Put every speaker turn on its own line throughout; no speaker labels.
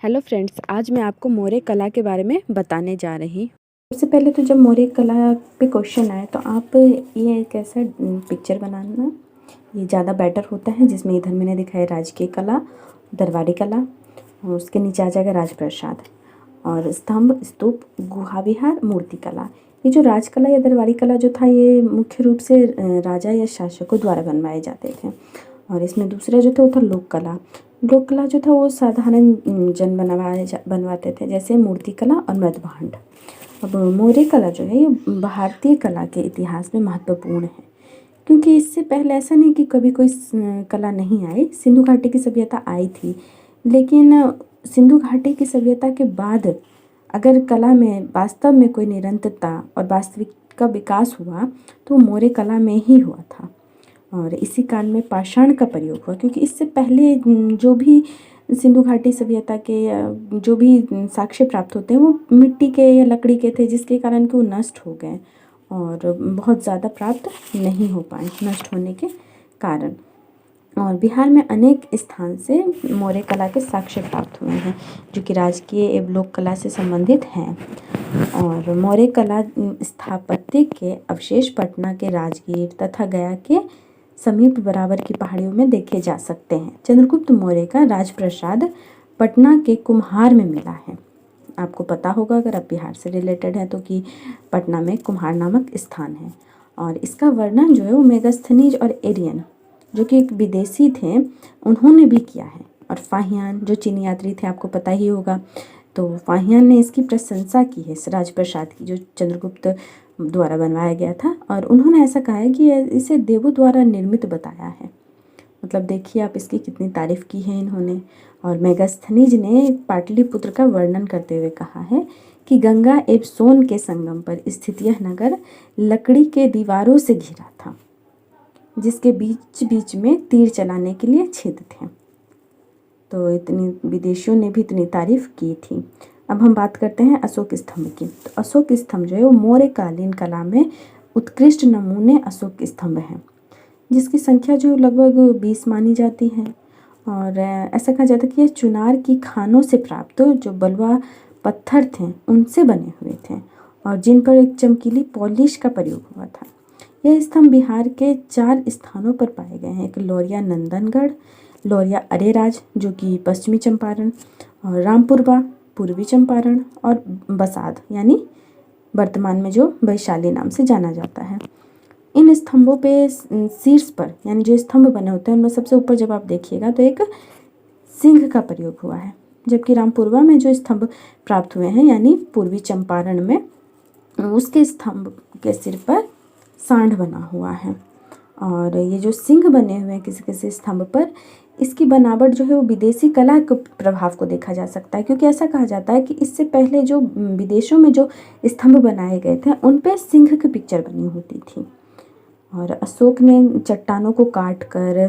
Hello friends, आज मैं आपको मौर्य कला के बारे में बताने जा रही हूँ। सबसे पहले तो जब मौर्य कला पे क्वेश्चन आए तो आप ये एक ऐसा पिक्चर बनाना, ये ज़्यादा बेटर होता है, जिसमें इधर मैंने दिखाया राजकीय कला, दरबारी कला, और उसके नीचे आ जाएगा राजप्रसाद और स्तंभ, स्तूप, गुहा विहार, मूर्ति कला। ये जो राजकला या दरबारी कला जो था, ये मुख्य रूप से राजा या शासकों द्वारा बनवाए जाते थे। और इसमें दूसरा जो था वो था लोक कला। लोक कला जो था वो साधारण जन बनवाते थे, जैसे मूर्ति कला और मृदभांड। अब मौर्य कला जो है ये भारतीय कला के इतिहास में महत्वपूर्ण है, क्योंकि इससे पहले ऐसा नहीं कि कभी कोई कला नहीं आई। सिंधु घाटी की सभ्यता आई थी, लेकिन सिंधु घाटी की सभ्यता के बाद अगर कला में वास्तव में कोई निरंतरता और वास्तविक का विकास हुआ तो मौर्य कला में ही हुआ था। और इसी काल में पाषाण का प्रयोग हुआ, क्योंकि इससे पहले जो भी सिंधु घाटी सभ्यता के जो भी साक्ष्य प्राप्त होते हैं वो मिट्टी के या लकड़ी के थे, जिसके कारण कि वो नष्ट हो गए और बहुत ज़्यादा प्राप्त नहीं हो पाए नष्ट होने के कारण। और बिहार में अनेक स्थान से मौर्य कला के साक्ष्य प्राप्त हुए हैं, जो कि राजकीय एवं लोक कला से संबंधित हैं। और मौर्य कला स्थापत्य के अवशेष पटना के राजगीर तथा गया के समीप बराबर की पहाड़ियों में देखे जा सकते हैं। चंद्रगुप्त मौर्य का राजप्रसाद पटना के कुम्हार में मिला है। आपको पता होगा अगर आप बिहार से रिलेटेड हैं तो, कि पटना में कुम्हार नामक स्थान है। और इसका वर्णन जो है वो मेगास्थनीज और एरियन, जो कि एक विदेशी थे, उन्होंने भी किया है। और फाहियान जो चीनी यात्री थे, आपको पता ही होगा, तो फाहियान ने इसकी प्रशंसा की है इस राजप्रसाद की, जो चंद्रगुप्त द्वारा बनवाया गया था। और उन्होंने ऐसा कहा है कि इसे देवों द्वारा निर्मित बताया है। मतलब देखिए आप, इसकी कितनी तारीफ की है इन्होंने। और मेगास्थनीज ने पाटलिपुत्र का वर्णन करते हुए कहा है कि गंगा एवं सोन के संगम पर स्थित यह नगर लकड़ी के दीवारों से घिरा था, जिसके बीच बीच में तीर चलाने के लिए छेद थे। तो इतनी विदेशियों ने भी इतनी तारीफ की थी। अब हम बात करते हैं अशोक स्तंभ की। तो अशोक स्तंभ जो है वो मौर्यकालीन कला में उत्कृष्ट नमूने अशोक स्तंभ हैं, जिसकी संख्या जो लगभग 20 मानी जाती है। और ऐसा कहा जाता है कि यह चुनार की खानों से प्राप्त जो बलुआ पत्थर थे उनसे बने हुए थे, और जिन पर एक चमकीली पॉलिश का प्रयोग हुआ था। यह स्तंभ बिहार के 4 स्थानों पर पाए गए हैं। एक लौरिया नंदनगढ़, लौरिया अरेराज जो कि पश्चिमी चंपारण, और रामपुरवा पूर्वी चंपारण, और बसाद यानी वर्तमान में जो वैशाली नाम से जाना जाता है। इन स्तंभों पे शीर्ष पर यानी जो स्तंभ बने होते हैं उनमें सबसे ऊपर जब आप देखिएगा तो एक सिंह का प्रयोग हुआ है, जबकि रामपुरवा में जो स्तंभ प्राप्त हुए हैं यानी पूर्वी चंपारण में, उसके स्तंभ के सिर पर सांड बना हुआ है। और ये जो सिंह बने हुए हैं किसी किसी स्तंभ पर, इसकी बनावट जो है वो विदेशी कला के प्रभाव को देखा जा सकता है, क्योंकि ऐसा कहा जाता है कि इससे पहले जो विदेशों में जो स्तंभ बनाए गए थे उन पर सिंह की पिक्चर बनी होती थी। और अशोक ने चट्टानों को काट कर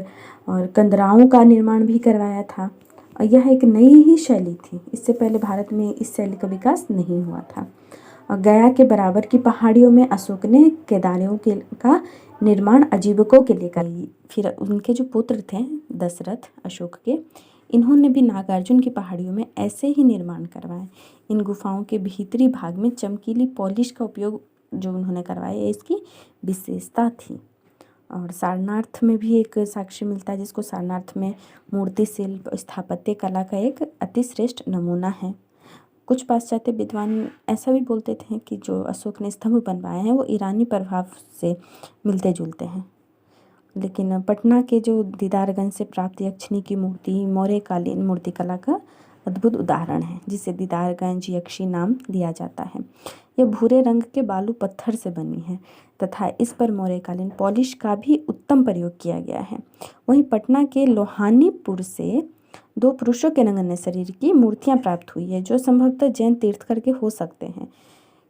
और कंदराओं का निर्माण भी करवाया था। और यह एक नई ही शैली थी, इससे पहले भारत में इस शैली का विकास नहीं हुआ था। और गया के बराबर की पहाड़ियों में अशोक ने केदारों का निर्माण अजीवकों के लिए करी। फिर उनके जो पुत्र थे दशरथ अशोक के, इन्होंने भी नागार्जुन की पहाड़ियों में ऐसे ही निर्माण करवाए। इन गुफाओं के भीतरी भाग में चमकीली पॉलिश का उपयोग जो उन्होंने करवाया, इसकी विशेषता थी। और सारनाथ में भी एक साक्ष्य मिलता है, जिसको सारनाथ में मूर्ति शिल्प स्थापत्य कला का एक अतिश्रेष्ठ नमूना है। कुछ पाश्चात्य विद्वान ऐसा भी बोलते थे कि जो अशोक ने स्तंभ बनवाए हैं वो ईरानी प्रभाव से मिलते जुलते हैं। लेकिन पटना के जो दीदारगंज से प्राप्त यक्षिणी की मूर्ति मौर्यकालीन मूर्तिकला का अद्भुत उदाहरण है, जिसे दीदारगंज यक्षी नाम दिया जाता है। यह भूरे रंग के बालू पत्थर से बनी है तथा इस पर मौर्यकालीन पॉलिश का भी उत्तम प्रयोग किया गया है। वहीं पटना के लोहानीपुर से 2 पुरुषों के नगण्य शरीर की मूर्तियां प्राप्त हुई है, जो संभवतः जैन तीर्थकर के हो सकते हैं,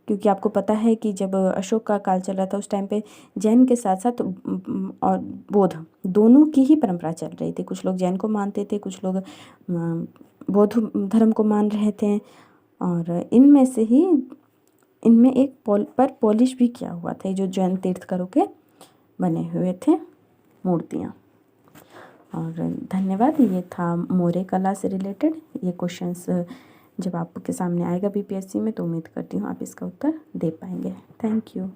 क्योंकि आपको पता है कि जब अशोक का काल चल रहा था उस टाइम पे जैन के साथ साथ और बौद्ध दोनों की ही परंपरा चल रही थी। कुछ लोग जैन को मानते थे, कुछ लोग बौद्ध धर्म को मान रहे थे। और इनमें से ही इनमें एक पर पॉलिश भी किया हुआ था, जो जैन तीर्थकरों के बने हुए थे मूर्तियाँ। और धन्यवाद। ये था मोरे कला से रिलेटेड। ये क्वेश्चंस जब आपके सामने आएगा बीपीएससी में तो उम्मीद करती हूँ आप इसका उत्तर दे पाएंगे। Thank you.